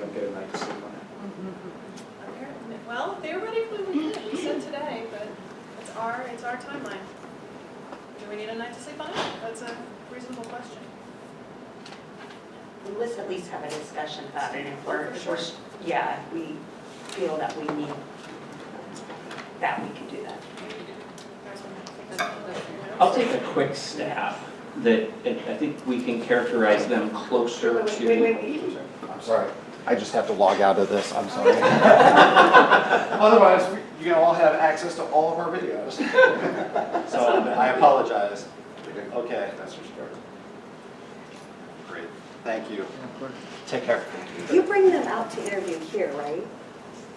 don't get a night to sleep on it. Apparently, well, theoretically we did. We said today, but it's our timeline. Do we need a night to sleep on it? That's a reasonable question. Let's at least have a discussion about it if we're, For sure. yeah, if we feel that we need, that we can do that. I'll take a quick stab that I think we can characterize them closer to. Wait. I'm sorry. I just have to log out of this. I'm sorry. Otherwise, you all have access to all of our videos. So I apologize. Okay. Great. Thank you. Take care. You bring them out to interview here, right?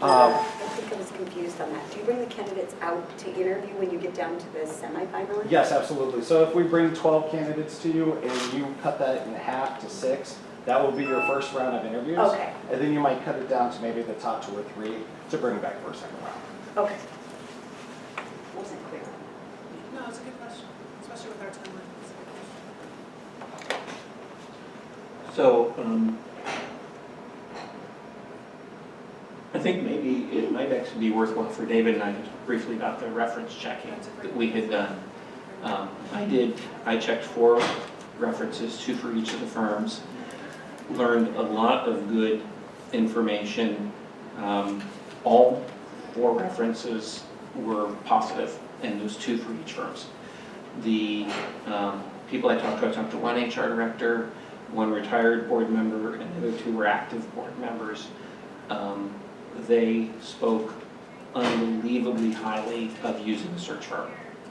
I think I was confused on that. Do you bring the candidates out to interview when you get down to the semifinalists? Yes, absolutely. So if we bring 12 candidates to you and you cut that in half to 6, that will be your first round of interviews. Okay. And then you might cut it down to maybe the top 2 or 3 to bring back for a second round. Okay. Wasn't clear. No, it's a good question, especially with our timeline. It's a good question. So, I think maybe it might actually be worthwhile for David and I to talk briefly about the reference checking that we had done. I checked 4 references, 2 for each of the firms, learned a lot of good information. All 4 references were positive, and those 2 for each firms. The people I talked to 1 HR director, 1 retired board member, and the other 2 were active board members. They spoke unbelievably highly of using the search firm,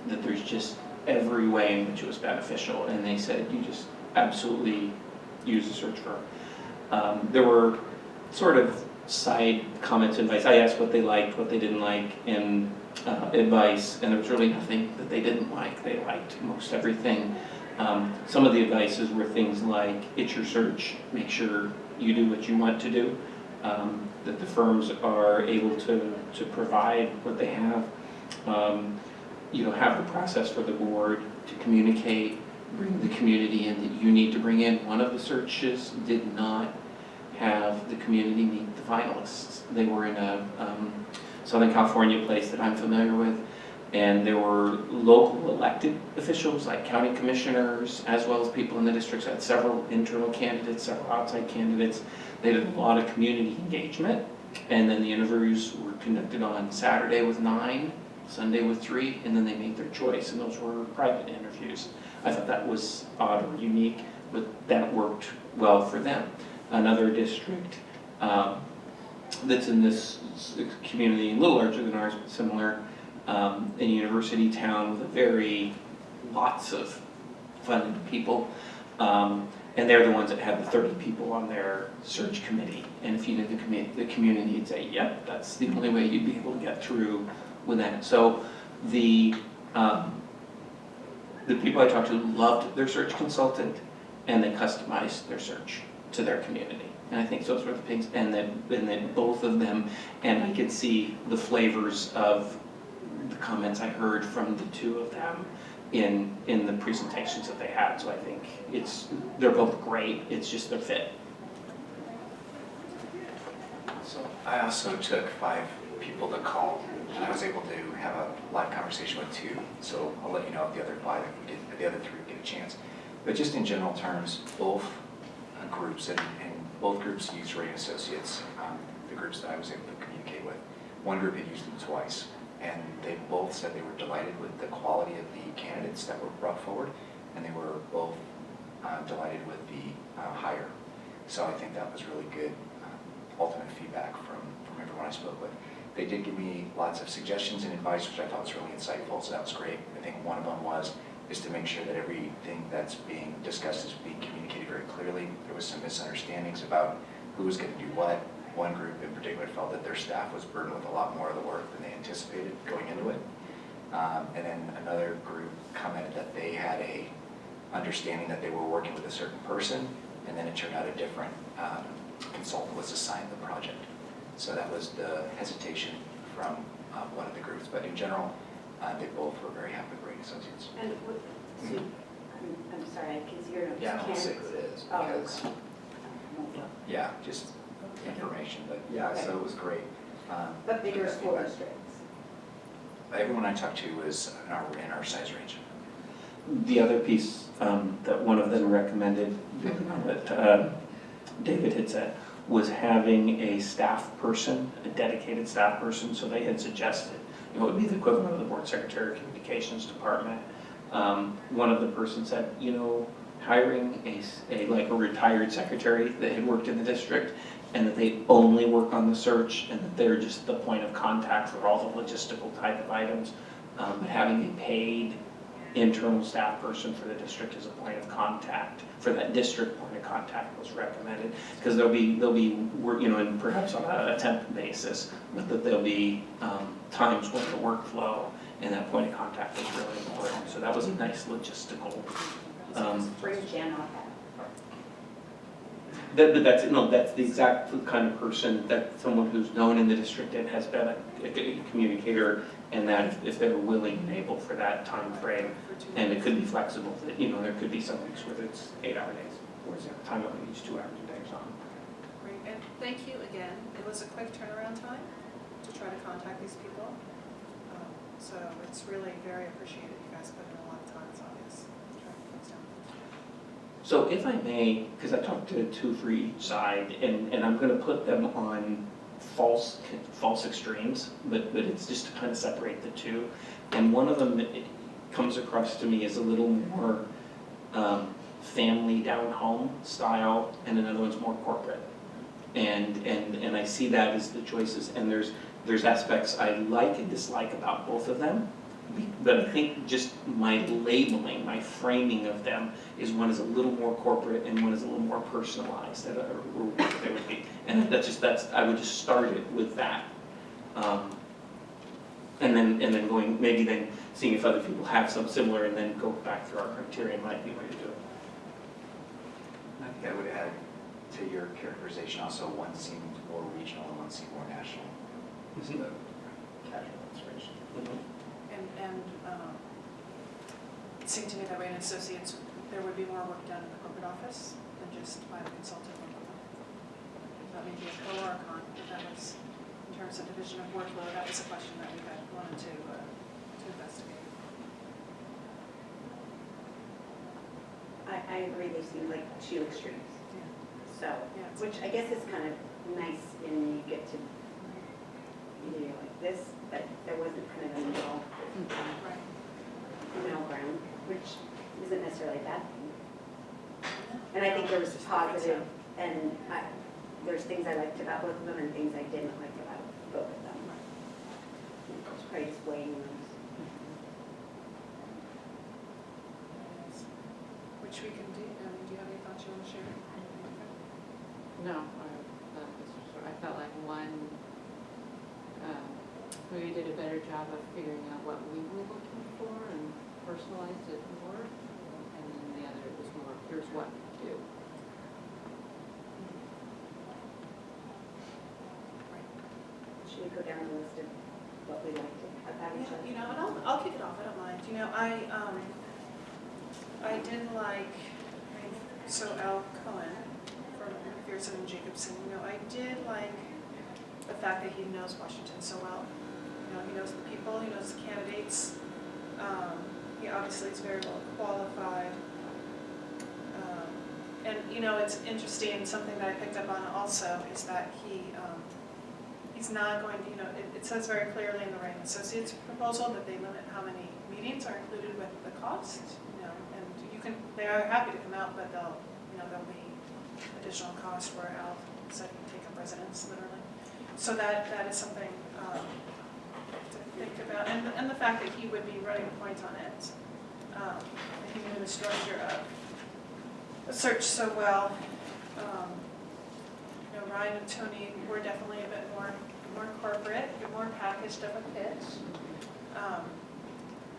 that there's just every way in which it was beneficial, and they said you just absolutely use the search firm. There were sort of side comments and advice. I asked what they liked, what they didn't like, and advice, and there was really nothing that they didn't like. They liked most everything. Some of the advices were things like, it's your search, make sure you do what you want to do, that the firms are able to provide what they have. Have the process for the board to communicate, bring the community in that you need to bring in. One of the searches did not have the community meet the finalists. They were in a Southern California place that I'm familiar with, and there were local elected officials like county commissioners, as well as people in the districts. I had several internal candidates, several outside candidates. They did a lot of community engagement, and then the interviews were conducted on Saturday with 9, Sunday with 3, and then they made their choice, and those were private interviews. I thought that was odd or unique, but that worked well for them. Another district that's in this community, a little larger than ours, but similar, in a university town with lots of funded people, and they're the ones that had the 30 people on their search committee. And if you knew the community, you'd say, yep, that's the only way you'd be able to get through with that. So the people I talked to loved their search consultant, and they customized their search to their community. And I think those were the things, and then both of them, and I could see the flavors of the comments I heard from the 2 of them in the presentations that they had. So I think they're both great, it's just their fit. So I also took 5 people to call, and I was able to have a live conversation with 2. So I'll let you know if the other 5, the other 3 get a chance. But just in general terms, both groups and both groups used Ray Associates, the groups that I was able to communicate with. One group had used them twice, and they both said they were delighted with the quality of the candidates that were brought forward, and they were both delighted with the hire. So I think that was really good ultimate feedback from everyone I spoke with. They did give me lots of suggestions and advice, which I thought was really insightful, so that was great. I think one of them is to make sure that everything that's being discussed is being communicated very clearly. There was some misunderstandings about who was going to do what. One group in particular felt that their staff was burdened with a lot more of the work than they anticipated going into it. And then another group commented that they had a understanding that they were working with a certain person, and then it turned out a different consultant was assigned the project. So that was the hesitation from one of the groups. But in general, they both were very happy with Ray Associates. And so, I'm sorry, I can see your notes. Yeah, I won't say who it is because, yeah, just information, but yeah, so it was great. But bigger Yeah, school feedback. districts. Everyone I talked to was in our size range. The other piece that one of them recommended, building on what David had said, was having a staff person, a dedicated staff person. So they had suggested, it would be the equivalent of the board secretary or communications department. One of the persons said, hiring like a retired secretary that had worked in the district, and that they only work on the search, and that they're just the point of contact for all the logistical type of items. But having a paid internal staff person for the district as a point of contact, for that district point of contact was recommended. Because there'll be work, and perhaps on a temp basis, but that there'll be times when the workflow and that point of contact is really important. So that was a nice logistical. Bring Jan on that. That's the exact kind of person, that someone who's known in the district and has been a communicator, and that if they're willing and able for that time frame, and it could be flexible, that, there could be some weeks where it's 8-hour days, whereas the time only needs 2 hours a day or something. Great, and thank you again. It was a quick turnaround time to try to contact these people. So it's really very appreciated. You guys put in a lot of time, it's obvious. Trying to fix them. So if I may, because I talked to 2 for each side, and I'm going to put them on false extremes, but it's just to kind of separate the two. And one of them it comes across to me as a little more family down home style, and another one's more corporate. And I see that as the choices, and there's aspects I like and dislike about both of them. But I think just my labeling, my framing of them is one is a little more corporate and one is a little more personalized, that they would be. And I would just start it with that. And then going, maybe then seeing if other people have some similar, and then go back through our criteria might be a way to do it. I think I would add to your characterization also, one seemed more regional and one seemed more national. Is the casual inspiration. And it seemed to me that Rain Associates, there would be more work done in the corporate office than just by the consultant. That may be a pro or a con, if that was, in terms of division of workload, that was a question that we had wanted to investigate. I agree, they seem like 2 extremes. Yeah. So, Yeah, it's- which I guess is kind of nice in you get to, like this, but there wasn't kind of a middle, Right. middle ground, which isn't necessarily a bad thing. And I think there was positive, and there's things I liked about both of them and things I didn't like about both of them. It's probably just weighing those. Which we can do. Do you have any thoughts you want to share? No, I felt like one, maybe did a better job of figuring out what we were looking for and personalized it more, and then the other was more, here's what to do. Should we go down the list of what we liked about each other? And I'll kick it off. I don't mind. I did like, so Al Cohen from McPherson and Jacobson. I did like the fact that he knows Washington so well. He knows the people, he knows the candidates. He obviously is very well qualified. And it's interesting, something that I picked up on also is that he's not going to, it says very clearly in the Rain Associates proposal that they limit how many meetings are included with the cost, and they are happy to come out, but there'll be additional cost where Al said you take up residence, literally. So that is something to think about, and the fact that he would be running point on it. He knew the structure of the search so well. Ryan and Tony were definitely a bit more corporate, a bit more packaged of a pitch.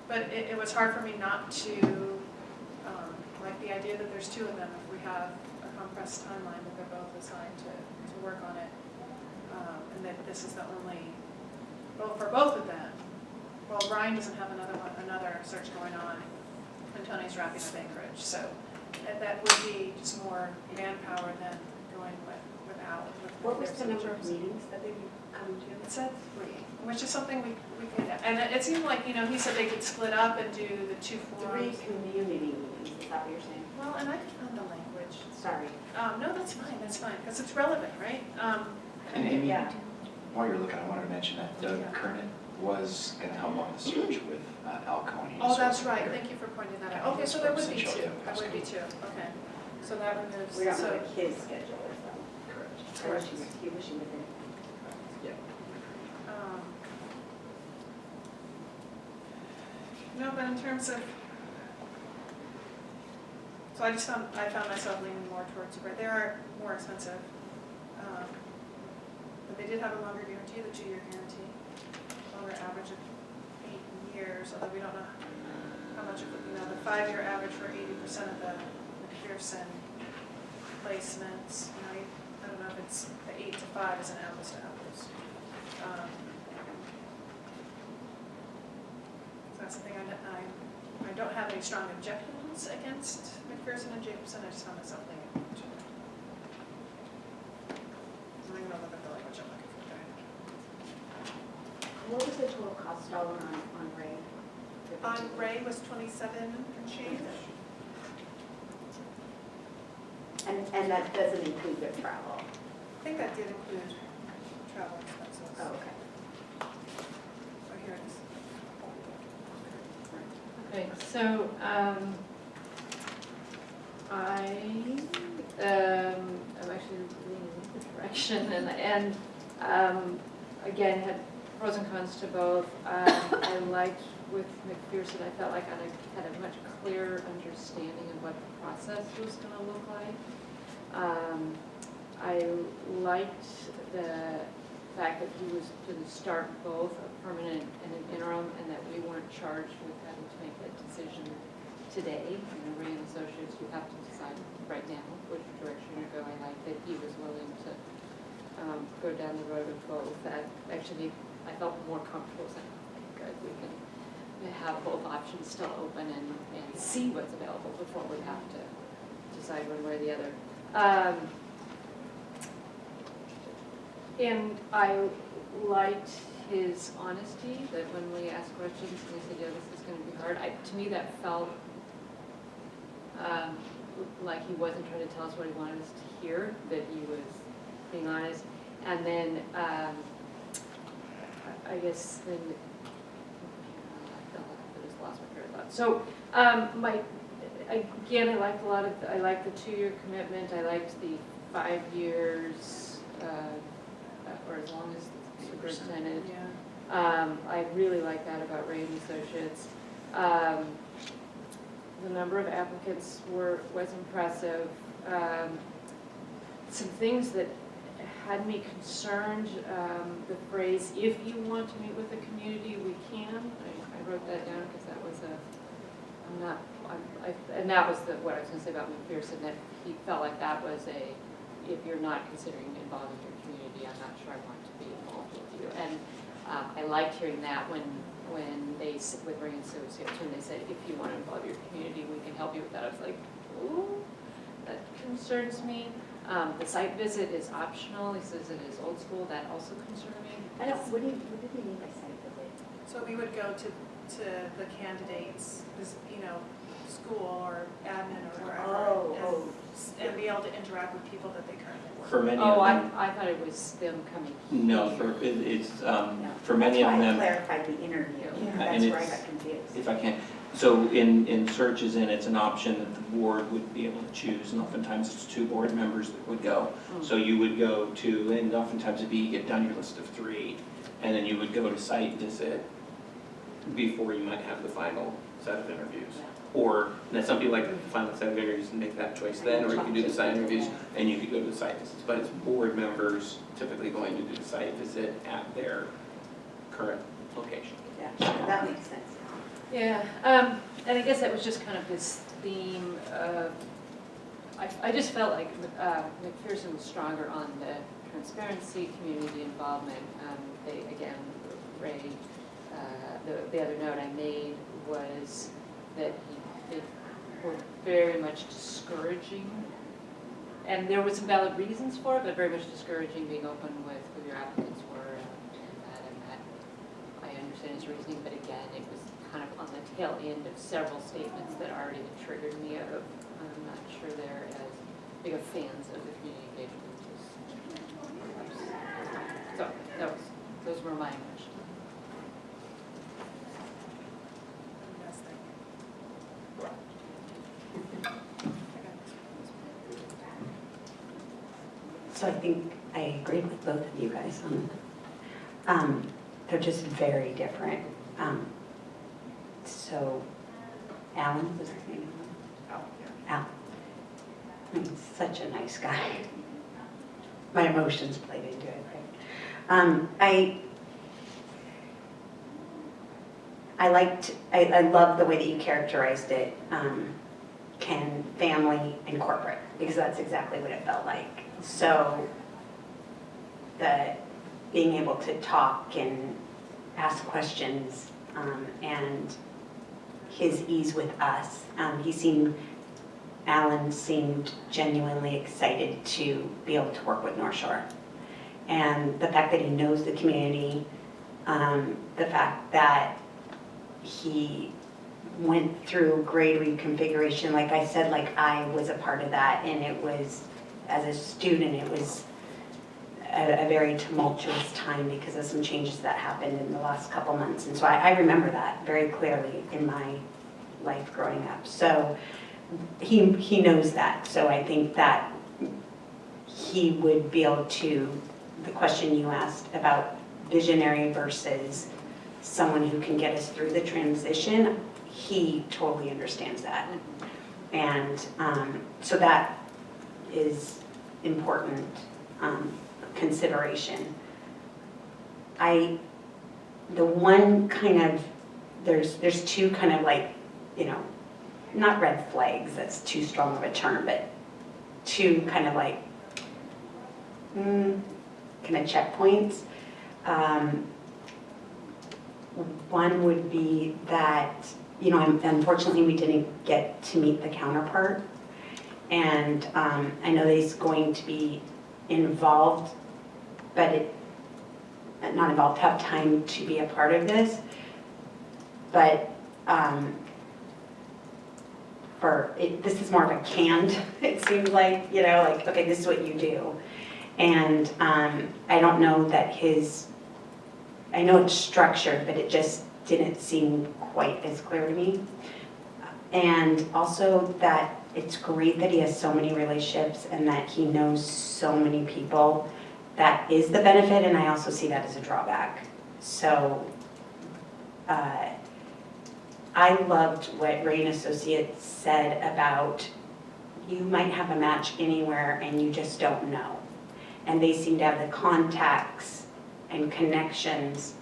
But it was hard for me not to like the idea that there's 2 of them. If we have a compressed timeline, that they're both assigned to work on it, and that this is the only, well, for both of them. Well, Ryan doesn't have another search going on, and Tony's wrapping up Anchorage, so that would be just more manpower than going without. with What was the McPherson number of Jones. meetings that they would come to? It said 3, which is something we could, and it seemed like, you know, he said they could split up and do the 2 3 forums. community meetings, is that what you're saying? Well, and I could find the language. Sorry. No, that's fine, because it's relevant, right? And Amy, Yeah. while you're looking, I wanted to mention that Doug Yeah. Kernan was going to help on the search with Al Coney. Oh, that's right, thank you for pointing that out. Okay, so there would be Essentially, 2, yeah, there would be 2, okay. So that removes, We don't know so, what his schedule is though. Correct. I wish he was in. no, but in terms of, so I found myself leaning more towards, they are more expensive. But they did have a longer guarantee, the 2-year guarantee, longer average of 8 years, although we don't know how much of it, you know, the 5-year average for 80% of the McPherson placements, you know, I don't know if it's, the 8 to 5 is an apples to apples. So that's something I don't have any strong objections against McPherson and Jacobson, I just found myself leaning to it. I'm going to look at the language I'm looking for there. What was the total cost dollar on Ray? On Ray was 27 and change. And that doesn't include their travel? I think that did include travel expenses. Oh, okay. Oh, here it is. Okay, so, I'm actually leaning in the direction and again, had pros and cons to both. I liked with McPherson, I felt like I had a much clearer understanding of what the process was gonna look like. I liked the fact that he was to start both a permanent and an interim, and that we weren't charged with having to make that decision today. You know, Ray and Associates, you have to decide right now which direction you go. I like that he was willing to go down the road of both. That actually, I felt more comfortable saying, okay, good, we can have both options still open and see what's available before we have to decide one way or the other. And I liked his honesty, that when we asked questions and he said, yeah, this is going to be hard. To me, that felt like he wasn't trying to tell us what he wanted us to hear, that he was being honest. And then, I guess then, I just lost my train of thought. So, again, I liked the 2-year commitment. I liked the 5 years, or as long as the superintendent. Yeah. I really like that about Ray and Associates. The number of applicants was impressive. Some things that had me concerned, the phrase, if you want to meet with the community, we can. I wrote that down because that was and that was what I was going to say about McPherson, that he felt like that was if you're not considering involving your community, I'm not sure I want to be involved with you. And I liked hearing that when they, with Ray and Associates, when they said, if you want to involve your community, we can help you with that. I was like, ooh, that concerns me. The site visit is optional. He says it is old school. That also concerned me. What did he mean by site visit? So we would go to the candidates, you know, school or admin or wherever, and be able to interact with people that they currently work with. For many Oh, of them, I thought it was them coming no, here. for many of That's why I them, clarified the interview. Yeah. That's And where I it's- got confused. if I can, so in searches in, it's an option that the board would be able to choose, and oftentimes it's 2 board members that would go. So you would go to, and oftentimes it'd be, you get down your list of 3, and then you would go to site visit before you might have the final set of interviews. Or, and some people like the final set of interviews and make that choice then, or you can do the site interviews and you could go to the site visits. But it's board members typically going to do the site visit at their current location. Yeah, that makes sense. Yeah, and I guess that was just kind of his theme of, I just felt like McPherson was stronger on the transparency, community involvement. They, again, Ray, the other note I made was that they were very much discouraging And there was some valid reasons for it, but very much discouraging being open with who your applicants were and that. I understand his reasoning, but again, it was kind of on the tail end of several statements that already had triggered me of, I'm not sure they're as big of fans of the community engagement. So those were my impressions. Yes, thank you. So I think I agree with both of you guys on that. They're just very different. So Alan, was his name? Al. He's such a nice guy. My emotions played into it, right? I love the way that you characterized it, Ken, family and corporate, because that's exactly what it felt like. So being able to talk and ask questions, and his ease with us. Alan seemed genuinely excited to be able to work with North Shore. And the fact that he knows the community, the fact that he went through grade reconfiguration, like I said, like I was a part of that, and it was, as a student, it was a very tumultuous time because of some changes that happened in the last couple months. And so I remember that very clearly in my life growing up. So he knows that. So I think that he would be able to, the question you asked about visionary versus someone who can get us through the transition, he totally understands that. And so that is important consideration. The one kind of, there's two kind of like, not red flags, that's too strong of a term, but two kind of like, kind of checkpoints. One would be that, unfortunately we didn't get to meet the counterpart. And I know that he's going to be involved, but not involved, have time to be a part of this. But this is more of a canned, it seems like, like, okay, this is what you do. And I don't know that I know it's structured, but it just didn't seem quite as clear to me. And also that it's great that he has so many relationships and that he knows so many people. That is the benefit, and I also see that as a drawback. So I loved what Ray and Associates said about you might have a match anywhere and you just don't know. And they seem to have the contacts and connections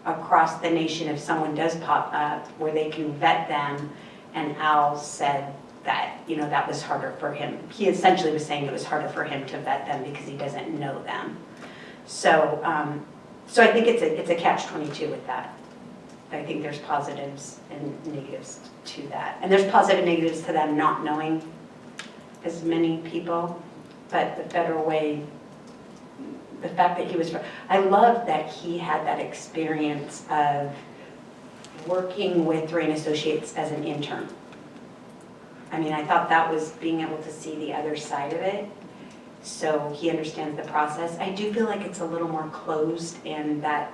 across the nation if someone does pop up where they can vet them. And Al said that, that was harder for him. He essentially was saying it was harder for him to vet them because he doesn't know them. So I think it's a catch-22 with that. I think there's positives and negatives to that. And there's positive and negatives to them not knowing as many people. But the federal way, the fact that I love that he had that experience of working with Ray and Associates as an intern. I mean, I thought that was being able to see the other side of it. So he understands the process. I do feel like it's a little more closed, and that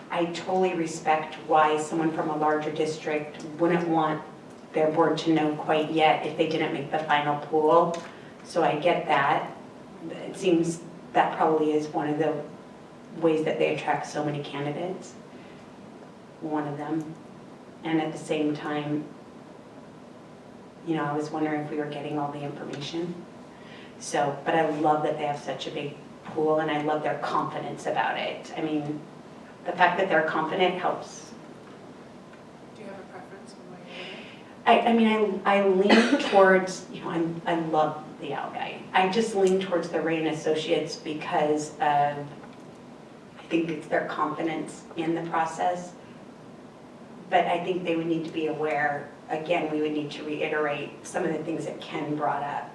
I totally respect why someone from a larger district wouldn't want their board to know quite yet if they didn't make the final pool. So I get that. It seems that probably is one of the ways that they attract so many candidates. One of them. And at the same time, I was wondering if we were getting all the information. So, but I love that they have such a big pool, and I love their confidence about it. I mean, the fact that they're confident helps. Do you have a preference on what you're doing? I lean towards, I love the Al guy. I just lean towards the Ray and Associates because of, I think it's their confidence in the process. But I think they would need to be aware again, we would need to reiterate some of the things that Ken brought up.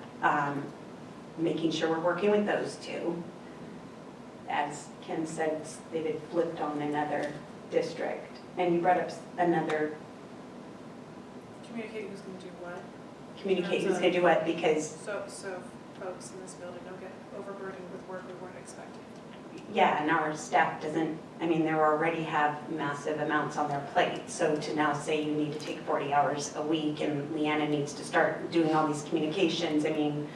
Making sure we're working with those two. As Ken said, they had flipped on another district. And you brought up another, Communicate who's gonna do what, communicate who's gonna do what, because, so folks in this building don't get overburdened with work we weren't expecting. yeah, and our staff doesn't, I mean, they already have massive amounts on their plate. So to now say you need to take 40 hours a week and Leanna needs to start doing all these communications, I mean,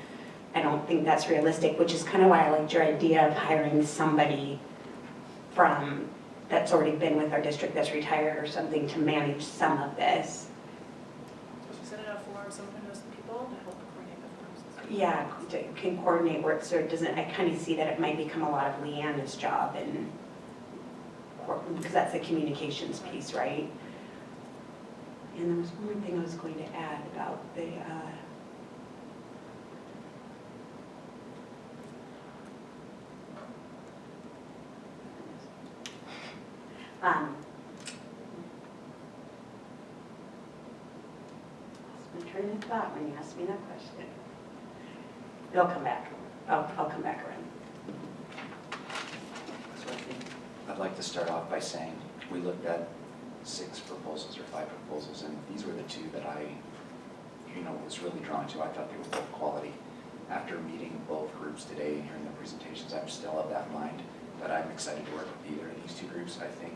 I don't think that's realistic, which is kind of why I liked your idea of hiring somebody that's already been with our district that's retired or something to manage some of this. So we set it up for someone who knows the people to help coordinate the process. Yeah, can coordinate work, so it doesn't, I kind of see that it might become a lot of Leanna's job and, because that's the communications piece, right? And there was one more thing I was going to add about the, lost my train of thought when you asked me that question. It'll come back. I'll come back around. So I think I'd like to start off by saying, we looked at 6 proposals or 5 proposals, and these were the 2 that I, was really drawn to. I thought they were both quality. After meeting both groups today and hearing the presentations, I'm still of that mind that I'm excited to work with either of these 2 groups. I think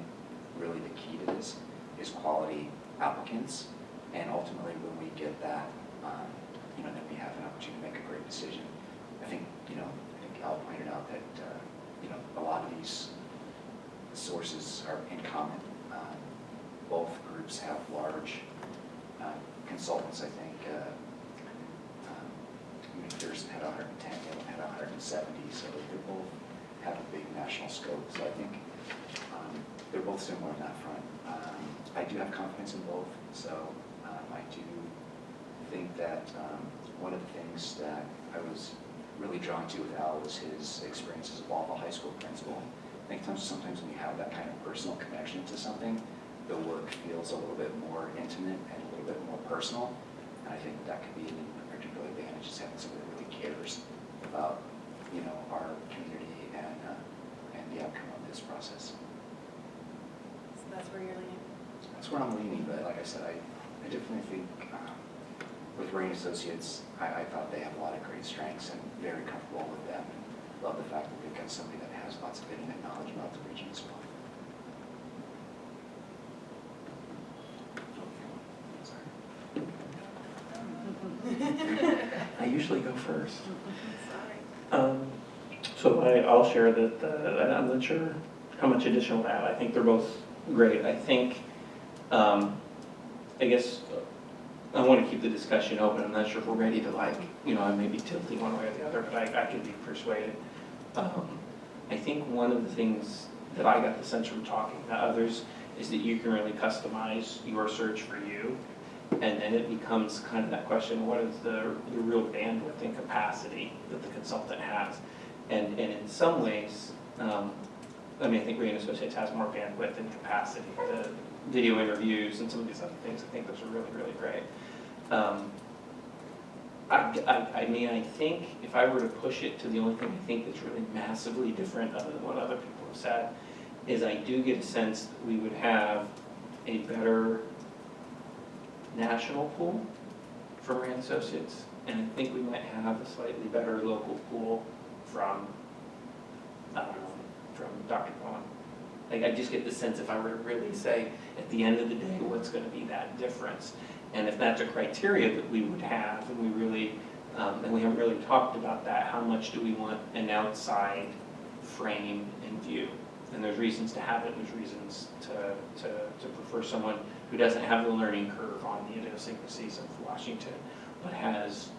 really the key to this is quality applicants, and ultimately when we get that, then we have an opportunity to make a great decision. I think Al pointed out that, a lot of these sources are in common. Both groups have large consultants, I think. McPherson had 110, Yale had 170, so they both have a big national scope. So I think they're both similar on that front. I do have confidence in both, so I do think that one of the things that I was really drawn to with Al was his experience as a Walpole High School principal. I think sometimes when you have that kind of personal connection to something, the work feels a little bit more intimate and a little bit more personal. And I think that could be a particular advantage, is having somebody that really cares about, our community and the outcome of this process. So that's where you're leaning. That's where I'm leaning, but like I said, I definitely think with Rain Associates, I thought they have a lot of great strengths and very comfortable with them. And love the fact that they've got somebody that has lots of internet knowledge about the region as well. I usually go first. Sorry. So I'll share that I'm not sure how much additional to add. I think they're both great. I think, I guess, I want to keep the discussion open. I'm not sure if we're ready to I may be tilting one way or the other, but I could be persuaded. I think one of the things that I got the sense from talking to others is that you can really customize your search for you. And then it becomes kind of that question, what is the real bandwidth and capacity that the consultant has? And in some ways, I think Ray & Associates has more bandwidth and capacity. The video interviews and some of these other things, I think those are really, really great. I think if I were to push it to the only thing I think that's really massively different other than what other people have said, is I do get a sense that we would have a better national pool from Rand Associates, and I think we might have a slightly better local pool from Dr. Cohen. I just get the sense if I were to really say, at the end of the day, what's going to be that difference? And if that's a criteria that we would have, and we really, and we haven't really talked about that, how much do we want an outside frame and view? And there's reasons to have it, and there's reasons to prefer someone who doesn't have the learning curve on the idiosyncrasies of Washington, but has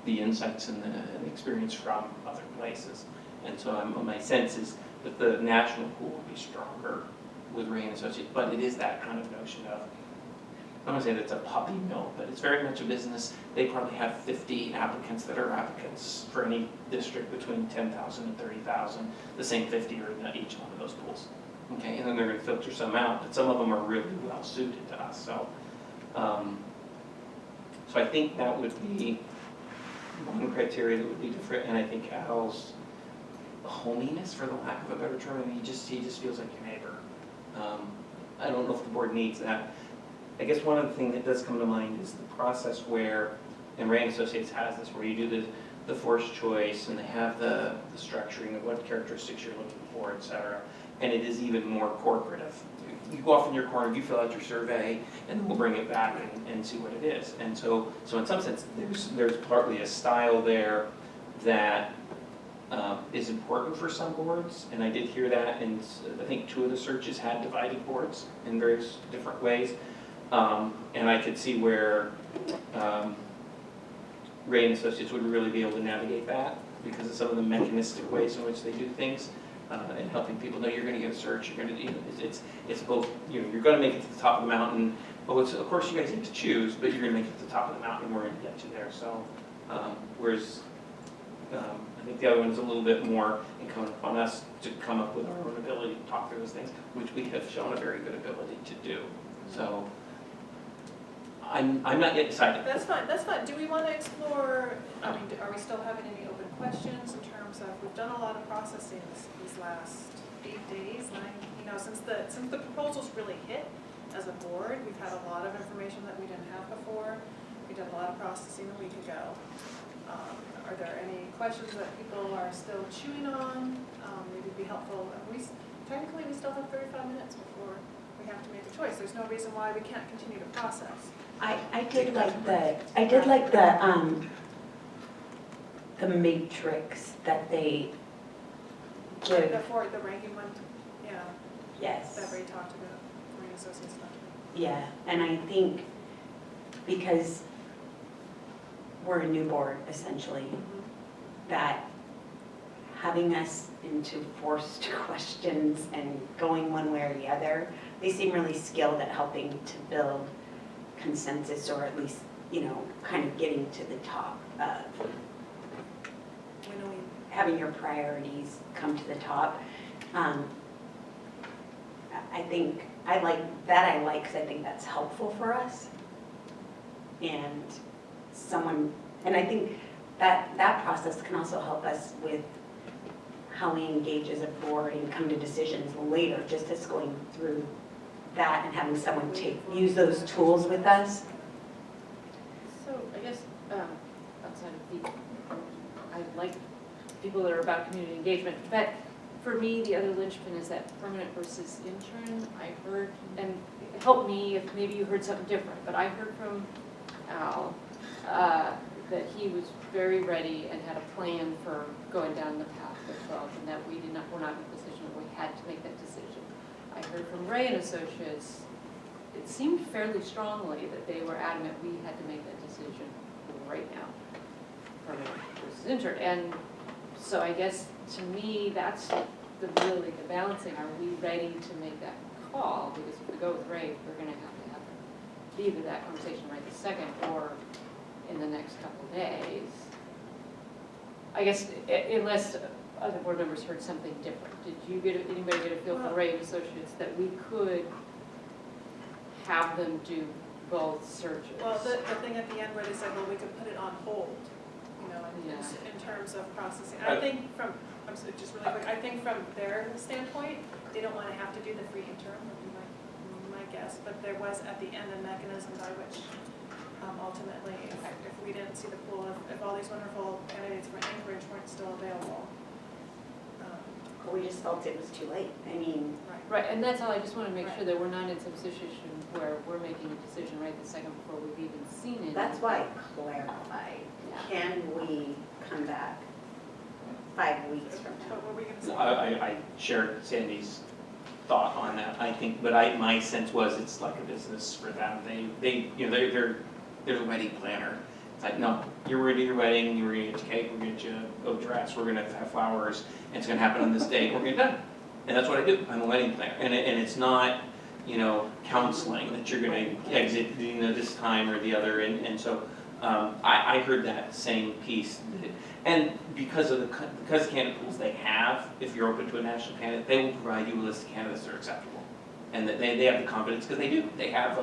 the insights and the experience from other places. And so my sense is that the national pool will be stronger with Ray & Associates, but it is that kind of notion of, I don't want to say that it's a puppy mill, but it's very much a business. They probably have 50 applicants that are applicants for any district between 10,000 and 30,000. The same 50 are in each one of those pools. Okay, and then they're going to filter some out, but some of them are really well suited to us. So So I think that would be one criteria that would be different, and I think Al's hominess, for the lack of a better term, I mean, he just feels like your neighbor. I don't know if the board needs that. I guess one of the things that does come to mind is the process where, and Ray and Associates has this, where you do the forced choice, and they have the structuring of what characteristics you're looking for, et cetera. And it is even more corporative. You go off in your corner, you fill out your survey, and then we'll bring it back and see what it is. And so in some sense, there's partly a style there that is important for some boards, and I did hear that, and I think 2 of the searches had divided boards in various different ways. And I could see where Ray and Associates would really be able to navigate that because of some of the mechanistic ways in which they do things, and helping people know you're going to get a search, you're going to, it's both, you're going to make it to the top of the mountain. Well, of course you guys get to choose, but you're going to make it to the top of the mountain, and we're going to get you there. So, whereas I think the other one is a little bit more incumbent upon us to come up with our own ability to talk through those things, which we have shown a very good ability to do. So, I'm not yet decided. That's fine, that's fine. Do we want to explore, I mean, are we still having any open questions in terms of, we've done a lot of processing these last 8 days, 9, since the proposals really hit as a board, we've had a lot of information that we didn't have before. We did a lot of processing a week ago. Are there any questions that people are still chewing on? Maybe it'd be helpful. Technically, we still have 35 minutes before we have to make a choice. There's no reason why we can't continue to process. I did like the matrix that they give. The ranking one, yeah, Yes. that Ray talked about, Ray Associates talked about. Yeah, and I think because we're a new board essentially, that having us into forced questions and going one way or the other, they seem really skilled at helping to build consensus, or at least, kind of getting to the top of having your priorities come to the top. I think I like that, because I think that's helpful for us. And I think that process can also help us with how we engage as a board and come to decisions later, just as going through that and having someone use those tools with us. So I guess outside of I like people that are about community engagement, but for me, the other linchpin is that permanent versus intern. I heard, and help me if maybe you heard something different, but I heard from Al that he was very ready and had a plan for going down the path of 12, and that were not in a position where we had to make that decision. I heard from Ray and Associates, it seemed fairly strongly that they were adamant we had to make that decision right now, permanent versus intern. And so I guess to me, that's really the balancing. Are we ready to make that call? Because if we go with Ray, we're going to have either that conversation right this second or in the next couple of days. I guess unless other board members heard something different. Did anybody get a feel from Ray and Associates that we could have them do both searches? Well, the thing at the end where they said, well, we could put it on hold, in terms of processing. I think just really quick, I think from their standpoint, they don't want to have to do the free interim, would be my guess, but there was at the end a mechanism by which ultimately, if we didn't see the pool, if all these wonderful candidates for Anchorage weren't still available. We just felt it was too late. I mean. Right, and that's all. I just want to make sure that we're not in some situation where we're making a decision right the second before we've even seen it. That's why I clarified. Can we come back 5 weeks from now? What were we going to say? I shared Sandy's thought on that. I think, but my sense was it's like a business for them. They're a wedding planner. It's like, no, you're ready to your wedding, you're going to get your cake, we're going to get you a dress, we're going to have flowers, and it's going to happen on this day, we're going to get done. And that's what I do. I'm a wedding planner. And it's not, counseling that you're going to exit, this time or the other. And so I heard that same piece. And because of the candidate pools they have, if you're open to a national candidate, they will provide you a list of candidates that are acceptable. And that they have the confidence, because they do. They have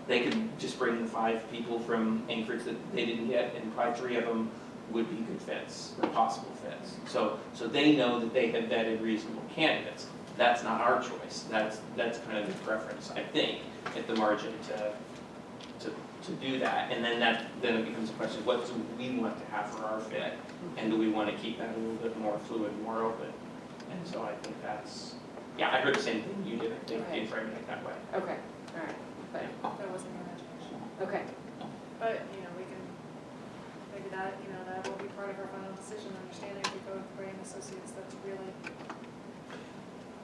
they could just bring the 5 people from Anchorage that they didn't get, and probably 3 of them would be good fits, or possible fits. So they know that they have vetted reasonable candidates. That's not our choice. That's kind of the preference, I think, at the margin to do that. And then then it becomes a question, what do we want to have for our fit? And do we want to keep that a little bit more fluid, more open? And so I think that's, yeah, I heard the same thing you did, I think, in framing it that way. Okay, all right, but, That wasn't your imagination. okay, But, you know, we can, maybe that, you know, that will be part of our final decision, understanding if we go with Gray and Associates, that's really.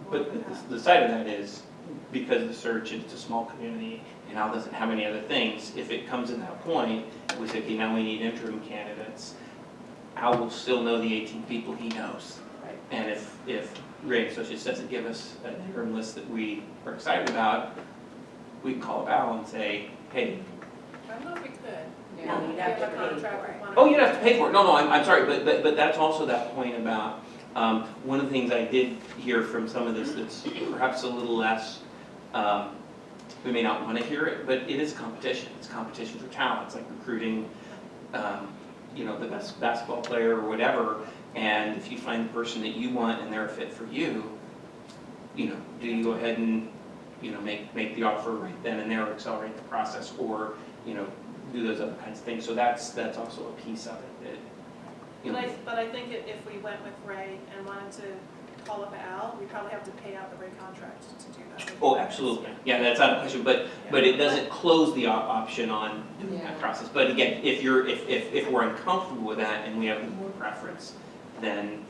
more of a But path. the side of that is, because the search is a small community, and Al doesn't have any other things, if it comes to that point, we say, okay, now we need interim candidates, Al will still know the 18 people he knows. right. And if Ray Associates doesn't give us an interim list that we are excited about, we can call Al and say, hey, I don't know if we could. Yeah. No, you'd We have to a pay contract for with it. one oh, of you'd them. have to pay for it. No, I'm sorry, but that's also that point about, one of the things I did hear from some of this that's perhaps a little less, we may not want to hear it, but it is competition. It's competition for talent. It's like recruiting, the best basketball player or whatever. And if you find the person that you want and they're a fit for you, do you go ahead and, make the offer right then and there, or accelerate the process, or, do those other kinds of things. So that's also a piece of it that, But I think if we went with Ray and wanted to call up Al, we'd probably have to pay out the Ray contract to do that. oh, absolutely. Yeah, that's not a question, but it doesn't close the option on doing that Yeah. process. But again, if we're uncomfortable with that and we have more preference, then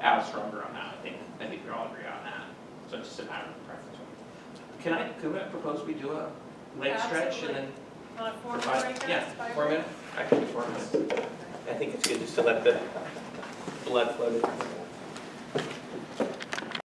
Al's stronger on that. I think we all agree on that. So it's just a matter of preference. Could I propose we do a leg stretch and then On a for 4-minute 5? recast? Yeah, 4 minutes? I can do 4 minutes. I think it's good just to let the blood flow.